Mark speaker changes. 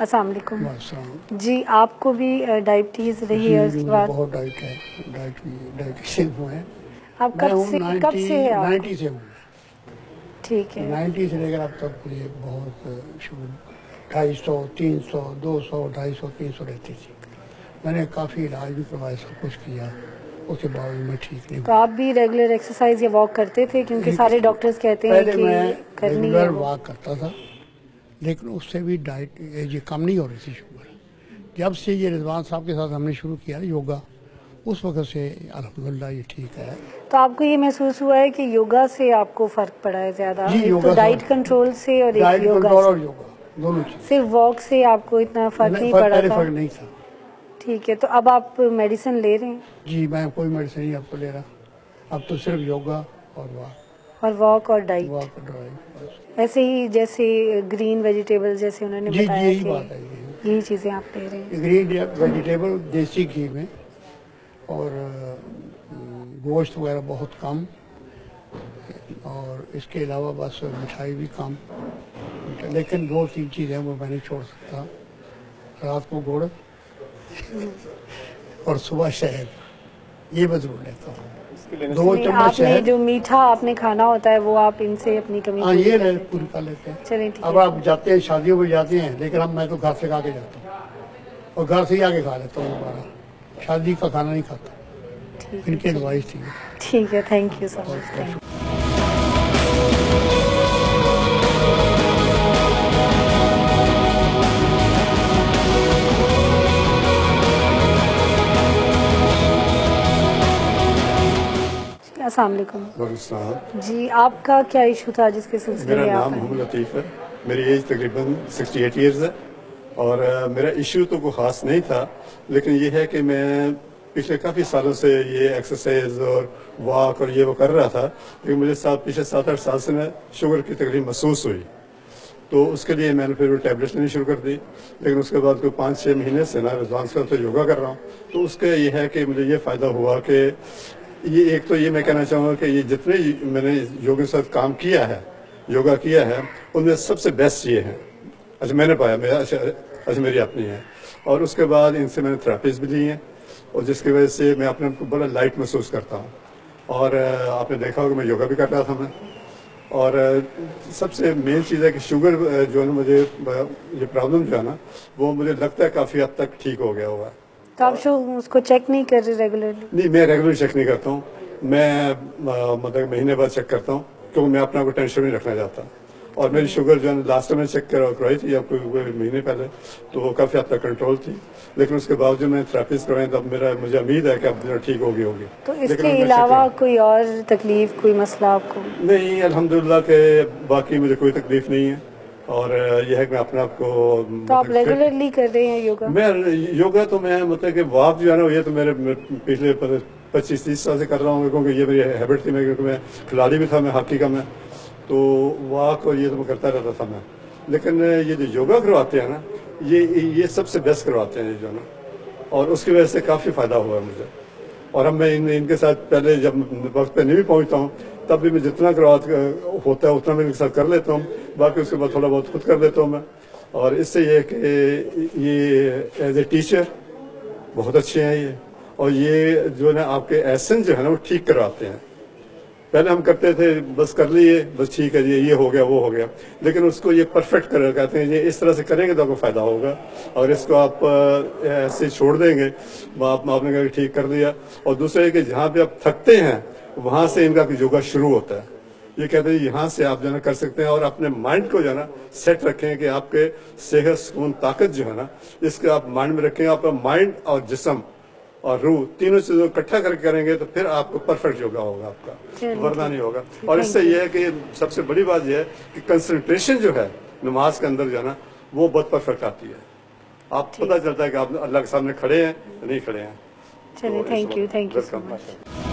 Speaker 1: السلام علیکم
Speaker 2: السلام
Speaker 1: جی، آپ کو بھی ڈائبٹیز رہی ہے اس کے بعد؟
Speaker 2: بہت ڈائٹیشین ہوئے ہیں.
Speaker 1: آپ
Speaker 2: میں
Speaker 1: کب
Speaker 2: ہوں
Speaker 1: سے ہے آپ کو؟
Speaker 2: 90 سے ہوں.
Speaker 1: ٹھیک ہے.
Speaker 2: 90 سے لے کر اب تک مجھے بہت شروع 250 300 200 250 300 رہتی تھی. میں نے کافی علاج بھی کروایا، سب کچھ کیا، اس کے باوجود میں ٹھیک نہیں
Speaker 1: تو
Speaker 2: ہوا.
Speaker 1: آپ بھی ریگولر ایکسرسائز یا واک کرتے تھے؟ کیونکہ سارے ڈاکٹرز کہتے ہیں
Speaker 2: پہلے
Speaker 1: کہ
Speaker 2: میں
Speaker 1: کرنی ہے.
Speaker 2: ریگولر واک کرتا تھا، لیکن اس سے بھی ڈائٹ یہ کم نہیں ہو رہی تھی شوگر. جب سے یہ رضوان صاحب کے ساتھ ہم نے شروع کیا یوگا، اس وقت سے الحمدللہ یہ ٹھیک ہے.
Speaker 1: تو آپ کو یہ محسوس ہوا ہے کہ یوگا سے آپ کو فرق پڑا ہے زیادہ؟
Speaker 2: جی،
Speaker 1: ایک
Speaker 2: یوگا
Speaker 1: تو
Speaker 2: سے
Speaker 1: ڈائٹ کنٹرول سے اور ایک
Speaker 2: ڈائٹ
Speaker 1: یوگا
Speaker 2: کنٹرول اور
Speaker 1: سے.
Speaker 2: یوگا دونوں چیز.
Speaker 1: صرف واک سے آپ کو اتنا فرق نہیں پڑا
Speaker 2: پہلے
Speaker 1: تھا؟
Speaker 2: فرق نہیں تھا.
Speaker 1: ٹھیک ہے. تو اب آپ میڈیسن لے رہے ہیں؟
Speaker 2: جی، میں کوئی میڈیسن نہیں اب تو لے رہا. اب تو صرف یوگا اور واک
Speaker 1: اور ڈائٹ
Speaker 2: واک اور ڈرائیو.
Speaker 1: ایسے ہی جیسے گرین ویجیٹیبل جیسے انہوں نے
Speaker 2: جی
Speaker 1: بتایا
Speaker 2: یہی
Speaker 1: کہ
Speaker 2: بات ہے.
Speaker 1: یہی چیزیں آپ لے رہے ہیں؟
Speaker 2: گرین ویجیٹیبل دیسی گھی میں، اور گوشت وغیرہ بہت کم، اور اس کے علاوہ بس مٹھائی بھی کم. لیکن 2-3 چیزیں وہ میں نہیں چھوڑ سکتا. رات کو گڑ اور صبح شہد، یہ میں ضرور لیتا ہوں. 2
Speaker 1: نہیں،
Speaker 2: چمچ
Speaker 1: آپ نے
Speaker 2: شہد.
Speaker 1: جو میٹھا آپ نے کھانا ہوتا ہے وہ آپ ان سے اپنی کمی
Speaker 2: ہاں،
Speaker 1: پوری
Speaker 2: یہ
Speaker 1: کر لیتے
Speaker 2: پوری
Speaker 1: ہیں؟
Speaker 2: کر لیتے ہیں.
Speaker 1: چلیں ٹھیک
Speaker 2: اب
Speaker 1: ہے.
Speaker 2: آپ جاتے ہیں شادیوں میں جاتے ہیں، لیکن اب میں تو گھر سے کھا کے جاتا ہوں، اور گھر سے ہی آ کے کھا لیتا ہوں. دوبارہ شادی کا کھانا نہیں کھاتا. ان کی ایڈوائس تھی.
Speaker 1: ٹھیک ہے. تھینک یو سو مچ. السلام علیکم جی، آپ کا کیا ایشو تھا جس کے سلسلے
Speaker 3: میرا
Speaker 1: میں آپ
Speaker 3: نام
Speaker 1: آئے؟
Speaker 3: محمد لطیف ہے. میری ایج تقریباً 68 ایئرز ہے، اور میرا ایشو تو کوئی خاص نہیں تھا، لیکن یہ ہے کہ میں پچھلے کافی سالوں سے یہ ایکسرسائز اور واک اور یہ وہ کر رہا تھا، لیکن مجھے پچھلے 7-8 سال سے میں شوگر کی تکلیف محسوس ہوئی. تو اس کے لیے میں نے پھر ٹیبلٹس لینی شروع کر دی. لیکن اس کے بعد کوئی 5-6 مہینے سے نا رضوان صاحب سے یوگا کر رہا ہوں. تو اس کا یہ ہے کہ مجھے یہ فائدہ ہوا کہ یہ ایک تو یہ میں کہنا چاہوں گا کہ یہ جتنے میں نے یوگا کے ساتھ کام کیا ہے، یوگا کیا ہے، ان میں سب سے بیسٹ یہ ہے. اچھا میں نے پایا، میری اپنی ہے. اور اس کے بعد ان سے میں نے تھراپیز بھی لی ہیں، اور جس کی وجہ سے میں اپنے آپ کو بڑا لائٹ محسوس کرتا ہوں. اور آپ نے دیکھا ہوگا میں یوگا بھی کر رہا تھا میں. اور سب سے مین چیز ہے کہ شوگر جو ہے نا، مجھے یہ پرابلم جو ہے نا، وہ مجھے لگتا ہے کافی حد تک ٹھیک ہو گیا ہوا ہے.
Speaker 1: تو آپ اس کو چیک نہیں کر رہے ریگولرلی؟
Speaker 3: نہیں، میں ریگولر چیک نہیں کرتا ہوں. میں مطلب مہینے بعد چیک کرتا ہوں، کیونکہ میں اپنا کوئی ٹینشن نہیں رکھنا چاہتا. اور میری شوگر جو ہے لاسٹ ٹائم میں چیک کروائی تھی اب کوئی مہینے پہلے، تو وہ کافی حد تک کنٹرول تھی. لیکن اس کے باوجود میں تھراپیز کروائی تو اب مجھے امید ہے کہ اب ٹھیک ہوگی.
Speaker 1: تو اس کے علاوہ کوئی اور تکلیف، کوئی مسئلہ آپ کو؟
Speaker 3: نہیں، الحمدللہ کہ باقی مجھے کوئی تکلیف نہیں ہے. اور یہ ہے کہ میں اپنے آپ کو
Speaker 1: تو آپ ریگولرلی کر رہے ہیں یوگا؟
Speaker 3: میں یوگا تو میں مطلب کہ واک جو ہے نا، یہ تو میرے پچھلے 25-30 سال سے کر رہا ہوں، کیونکہ یہ میری ہیبٹ تھی. کیونکہ میں کھلاڑی بھی تھا، میں ہاکی کا میں، تو واک اور یہ تو میں کرتا رہتا تھا میں. لیکن یہ جو یوگا کرواتے ہیں نا، یہ سب سے بیسٹ کرواتے ہیں جو ہے نا، اور اس کی وجہ سے کافی فائدہ ہوا ہے مجھے. اور اب میں ان کے ساتھ پہلے جب وقت پہ نہیں بھی پہنچتا ہوں، تب بھی میں جتنا ہوتا ہے اتنا میں ان کے ساتھ کر لیتا ہوں. باقی اس کے بعد تھوڑا بہت خود کر لیتا ہوں میں. اور اس سے یہ ہے کہ یہ ایز اے ٹیچر بہت اچھے ہیں یہ. اور یہ جو ہے نا آپ کے ایسن جو ہے نا وہ ٹھیک کرواتے ہیں. پہلے ہم کرتے تھے بس کر لیے، بس ٹھیک ہے یہ ہو گیا وہ ہو گیا. لیکن اس کو یہ پرفیکٹ کہتے ہیں، یہ اس طرح سے کریں گے تو آپ کو فائدہ ہوگا. اور اس کو آپ ایسے چھوڑ دیں گے، آپ نے کہا کہ ٹھیک کر دیا. اور دوسرا یہ کہ جہاں پہ آپ تھکتے ہیں وہاں سے ان کا یوگا شروع ہوتا ہے. یہ کہتے ہیں یہاں سے آپ جو ہے نا کر سکتے ہیں. اور اپنے مائنڈ کو جو ہے نا سیٹ رکھیں کہ آپ کے صحت، سکون، طاقت جو ہے نا، اس کے آپ مائنڈ میں رکھیں. آپ کا مائنڈ اور جسم اور روح تینوں چیزوں کو اکٹھا کر کے کریں گے تو پھر آپ کو پرفیکٹ یوگا ہوگا، آپ کا ورنہ نہیں ہوگا. اور اس سے یہ ہے کہ سب سے بڑی بات یہ ہے کہ کنسنٹریشن جو ہے نماز کے اندر جو ہے نا، وہ بہت پرفیکٹ آتی ہے. آپ پتہ چلتا ہے کہ آپ اللہ کے سامنے کھڑے ہیں یا نہیں کھڑے ہیں.
Speaker 1: چلیے، تھینک یو سو مچ.